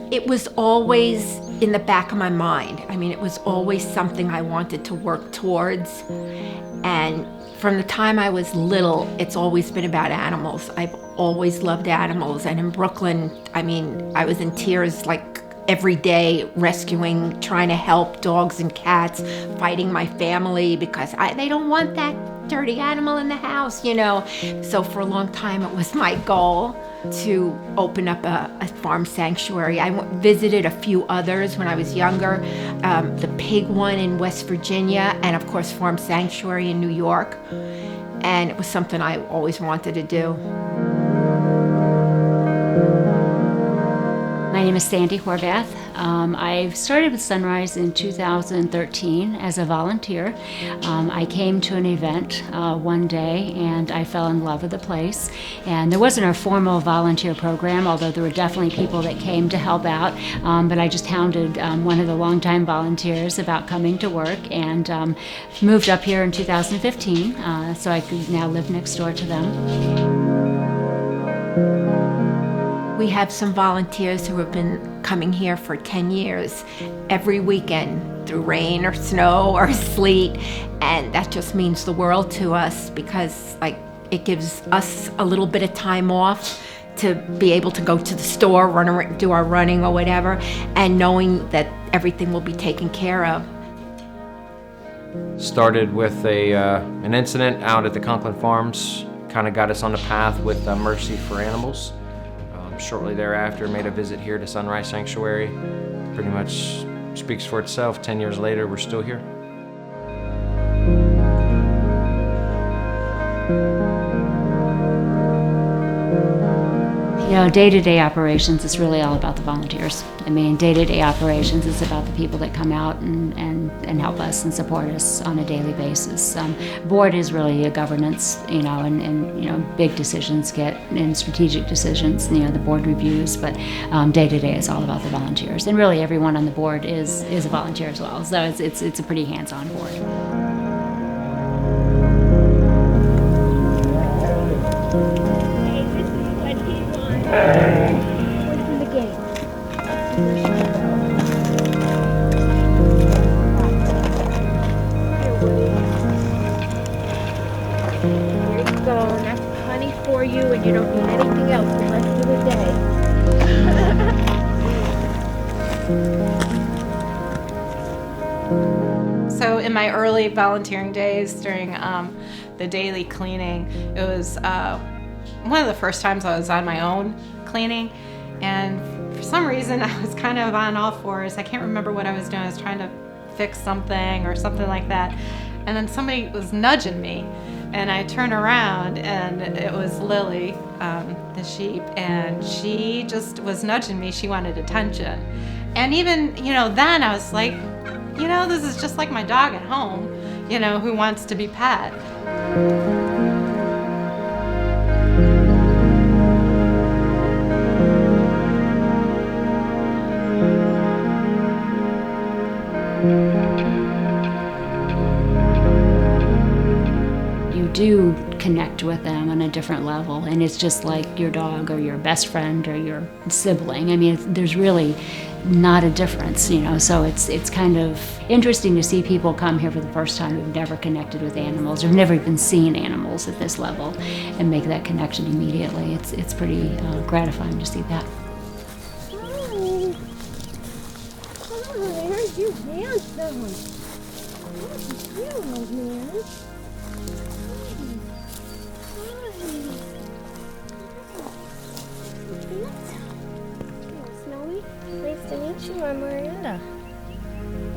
It was always in the back of my mind. I mean, it was always something I wanted to work towards. And from the time I was little, it's always been about animals. I've always loved animals. And in Brooklyn, I mean, I was in tears like every day rescuing, trying to help dogs and cats, fighting my family because they don't want that dirty animal in the house, you know. So for a long time, it was my goal to open up a farm sanctuary. I visited a few others when I was younger, the pig one in West Virginia, and of course Farm Sanctuary in New York. And it was something I always wanted to do. My name is Sandy Horvath. I started with Sunrise in 2013 as a volunteer. I came to an event one day and I fell in love with the place. And there wasn't a formal volunteer program, although there were definitely people that came to help out. But I just hounded one of the longtime volunteers about coming to work and moved up here in 2015 so I could now live next door to them. We have some volunteers who have been coming here for 10 years, every weekend, through rain or snow or sleet, and that just means the world to us because, like, it gives us a little bit of time off to be able to go to the store, do our running or whatever, and knowing that everything will be taken care of. Started with an incident out at the Conklin Farms, kind of got us on the path with Mercy for Animals. Shortly thereafter, made a visit here to Sunrise Sanctuary. Pretty much speaks for itself. 10 years later, we're still here. You know, day-to-day operations is really all about the volunteers. I mean, day-to-day operations is about the people that come out and help us and support us on a daily basis. Board is really a governance, you know, and you know, big decisions and strategic decisions, you know, the board reviews, but day-to-day is all about the volunteers. And really everyone on the board is a volunteer as well, so it's a pretty hands-on board. What's in the game? Here you go, and that's honey for you, and you don't need anything else the rest of the day. So in my early volunteering days during the daily cleaning, it was one of the first times I was on my own cleaning, and for some reason I was kind of on all fours. I can't remember what I was doing. I was trying to fix something or something like that, and then somebody was nudging me, and I turned around and it was Lily, the sheep, and she just was nudging me. She wanted attention. And even, you know, then I was like, you know, this is just like my dog at home, you know, who wants to be pet. You do connect with them on a different level, and it's just like your dog or your best friend or your sibling. I mean, there's really not a difference, you know, so it's kind of interesting to see people come here for the first time who've never connected with animals or never even seen animals at this level and make that connection immediately. It's pretty gratifying to see that. Hi, aren't you handsome? What are you doing, man? Snowy, nice to meet you. I'm Miranda.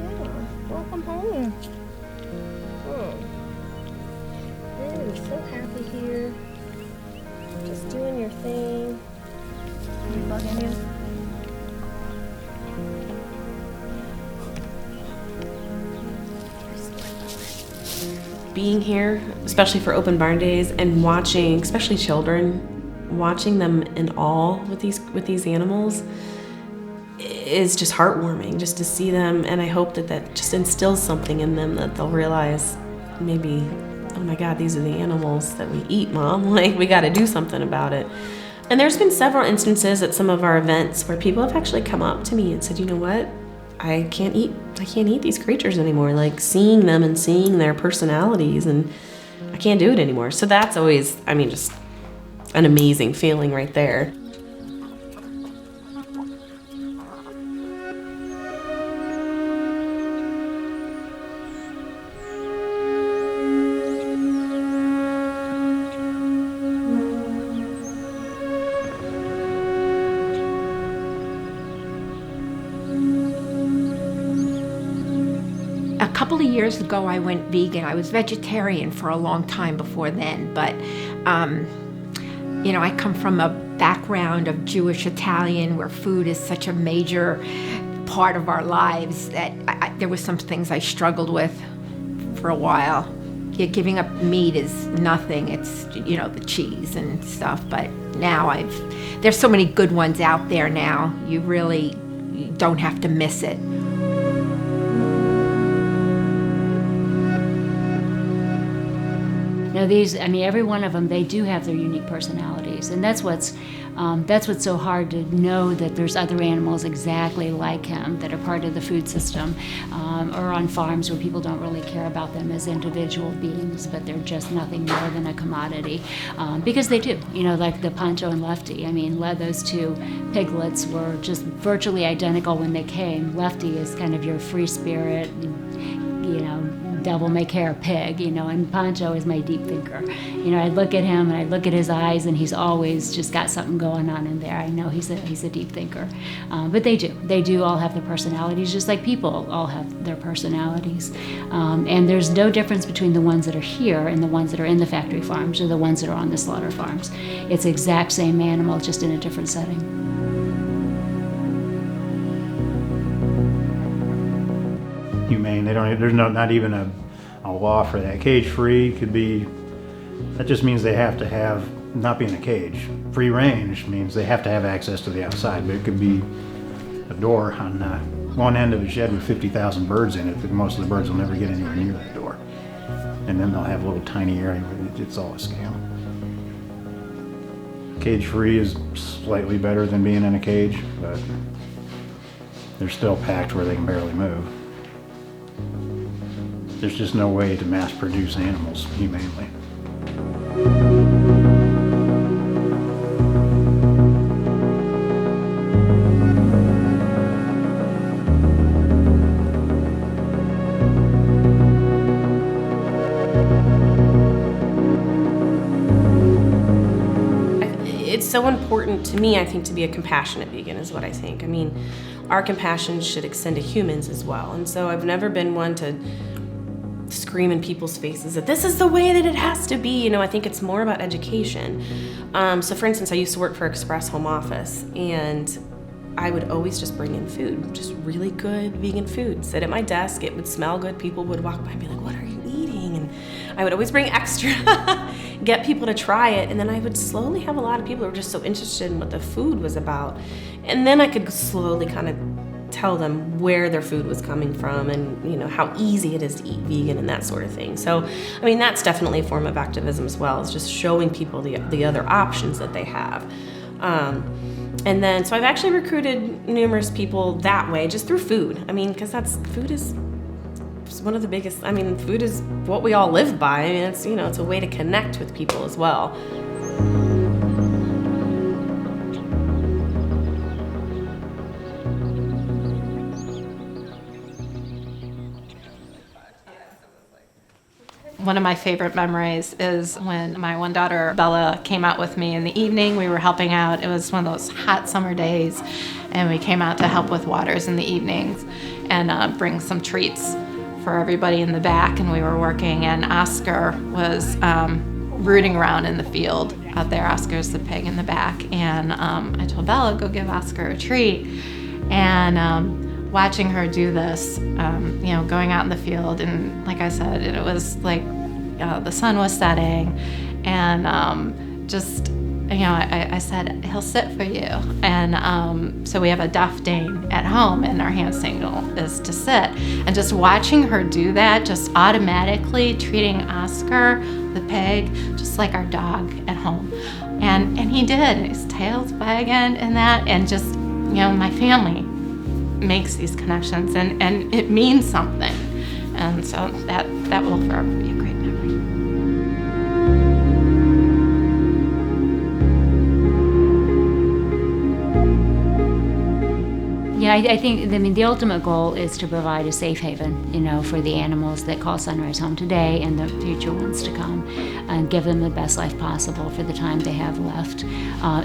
Yeah, welcome home. Oh, I'm so happy here. Just doing your thing. Can you plug in? Being here, especially for open barn days, and watching, especially children, watching them in awe with these animals is just heartwarming, just to see them. And I hope that just instills something in them, that they'll realize maybe, oh my God, these are the animals that we eat, Mom. Like, we got to do something about it. And there's been several instances at some of our events where people have actually come up to me and said, you know what, I can't eat these creatures anymore. Like seeing them and seeing their personalities, and I can't do it anymore. So that's always, just an amazing feeling right there. A couple of years ago, I went vegan. I was vegetarian for a long time before then, but I come from a background of Jewish Italian where food is such a major part of our lives that there was some things I struggled with for a while. Yeah, giving up meat is nothing. It's, the cheese and stuff, but now there's so many good ones out there now. You don't have to miss it. Every one of them, they do have their unique personalities, and that's what's so hard to know, that there's other animals exactly like him that are part of the food system, or on farms where people don't really care about them as individual beings, but they're just nothing more than a commodity, because they do, like the Pancho and Lefty. Those two piglets were just virtually identical when they came. Lefty is kind of your free spirit, devil may care pig, and Pancho is my deep thinker. I look at him and I look at his eyes, and he's always just got something going on in there. I know he's a deep thinker. But they do all have their personalities, just like people all have their personalities. And there's no difference between the ones that are here and the ones that are in the factory farms or the ones that are on the slaughter farms. It's the exact same animal, just in a different setting. Humane. There's not even a law for that. Cage-free that just means they have to not be in a cage. Free range means they have to have access to the outside, but it could be a door on one end of a shed with 50,000 birds in it, that most of the birds will never get anywhere near that door. And then they'll have a little tiny area where it's all a scam. Cage-free is slightly better than being in a cage, but they're still packed where they can barely move. There's just no way to mass produce animals humanely. It's so important to me, I think, to be a compassionate vegan is what I think. Our compassion should extend to humans as well. And so I've never been one to scream in people's faces that this is the way that it has to be. I think it's more about education. So for instance, I used to work for Express Home Office, and I would always just bring in food, just really good vegan food. Sit at my desk, it would smell good, people would walk by and be like, what are you eating? And I would always bring extra, get people to try it, and then I would slowly have a lot of people who were just so interested in what the food was about. And then I could slowly kind of tell them where their food was coming from, and how easy it is to eat vegan and that sort of thing. So that's definitely a form of activism as well. It's just showing people the other options that they have. And then so I've actually recruited numerous people that way, just through food. Because food is one of the biggest. Food is what we all live by. It's it's a way to connect with people as well. One of my favorite memories is when my one daughter, Bella, came out with me in the evening. We were helping out. It was one of those hot summer days, and we came out to help with waters in the evenings and bring some treats for everybody in the back. And we were working, and Oscar was rooting around in the field out there. Oscar's the pig in the back. And I told Bella, go give Oscar a treat. And watching her do this, going out in the field, and like I said, it was like the sun was setting, and just I said, he'll sit for you. And so we have a deaf Dane at home, and our hand signal is to sit. And just watching her do that, just automatically treating Oscar, the pig, just like our dog at home. And he did. His tail's wagging and that. And just, my family makes these connections, and it means something. And so that will forever be a great memory. Yeah, I think, the ultimate goal is to provide a safe haven, for the animals that call Sunrise home today and the future ones to come, and give them the best life possible for the time they have left,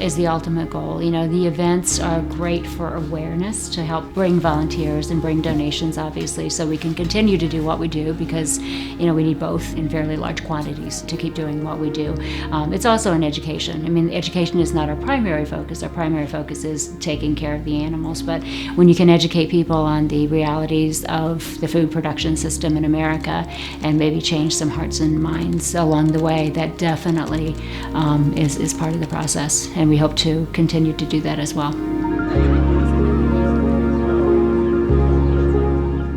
is the ultimate goal. The events are great for awareness, to help bring volunteers and bring donations, obviously, so we can continue to do what we do, because, we need both in fairly large quantities to keep doing what we do. It's also an education. Education is not our primary focus. Our primary focus is taking care of the animals, but when you can educate people on the realities of the food production system in America and maybe change some hearts and minds along the way, that definitely is part of the process. And we hope to continue to do that as well.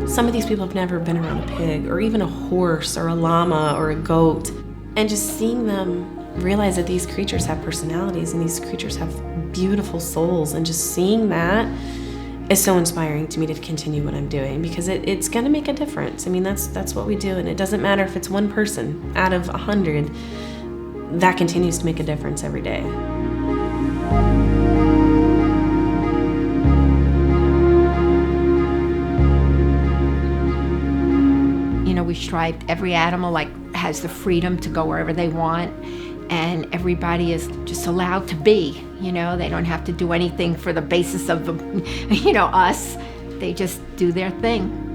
Some of these people have never been around a pig or even a horse or a llama or a goat. And just seeing them realize that these creatures have personalities and these creatures have beautiful souls, and just seeing that is so inspiring to me to continue what I'm doing, because it's going to make a difference. That's what we do, and it doesn't matter if it's one person out of 100. That continues to make a difference every day. We strive, every animal has the freedom to go wherever they want, and everybody is just allowed to be. They don't have to do anything for the basis of us. They just do their thing.